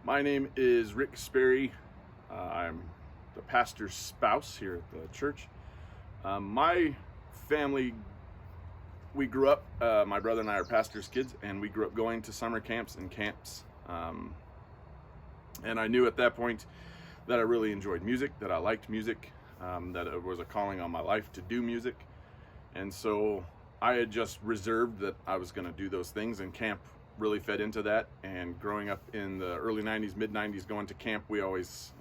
My name is Rick Sperry. I'm the pastor's spouse here at the church. My family, we grew up, my brother and I are pastor's kids, and we grew up going to summer camps and camps. And I knew at that point that I really enjoyed music, that I liked music, that it was a calling on my life to do music. And so I had just reserved that I was going to do those things, and camp really fed into that. And growing up in the early 90s, mid 90s, going to camp, we always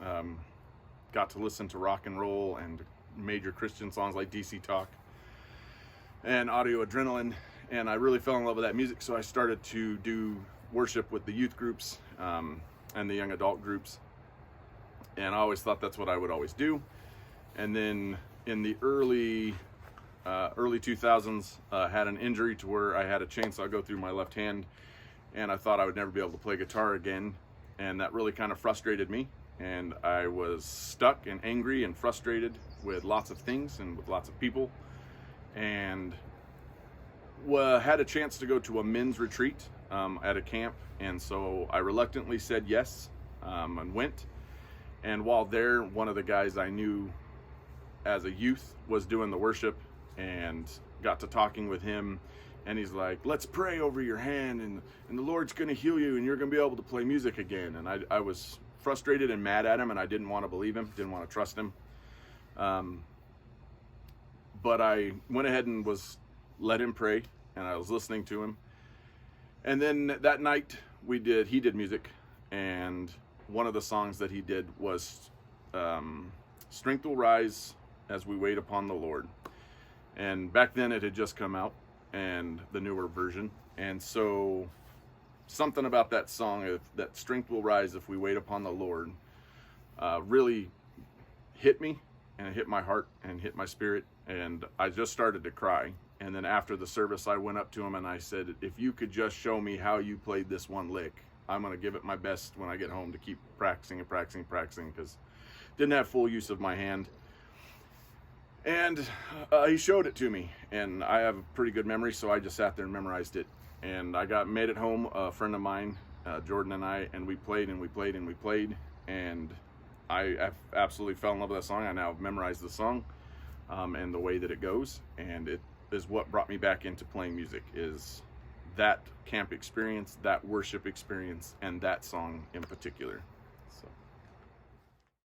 got to listen to rock and roll and major Christian songs like DC Talk and Audio Adrenaline, and I really fell in love with that music. So I started to do worship with the youth groups and the young adult groups, and I always thought that's what I would always do. And then in the early 2000s, had an injury to where I had a chainsaw go through my left hand, and I thought I would never be able to play guitar again, and that really kind of frustrated me. And I was stuck and angry and frustrated with lots of things and with lots of people, and had a chance to go to a men's retreat at a camp. And so I reluctantly said yes, and went. And while there, one of the guys I knew as a youth was doing the worship, and got to talking with him, and he's like, "Let's pray over your hand, and the Lord's gonna heal you, and you're gonna be able to play music again." And I was frustrated and mad at him, and I didn't want to believe him, didn't want to trust him. But I went ahead and let him pray, and I was listening to him. And then that night he did music, and one of the songs that he did was "Strength Will Rise as We Wait Upon the Lord." And back then it had just come out, and the newer version. And so something about that song, that strength will rise if we wait upon the Lord, really hit me, and it hit my heart and hit my spirit. And I just started to cry. And then after the service, I went up to him and I said, "If you could just show me how you played this one lick, I'm going to give it my best when I get home to keep practicing, because didn't have full use of my hand." And he showed it to me, and I have a pretty good memory, so I just sat there and memorized it. And I made it home. A friend of mine, Jordan, and we played and we played and we played, and I absolutely fell in love with that song. I now have memorized the song and the way that it goes, and it is what brought me back into playing music, is that camp experience, that worship experience, and that song in particular.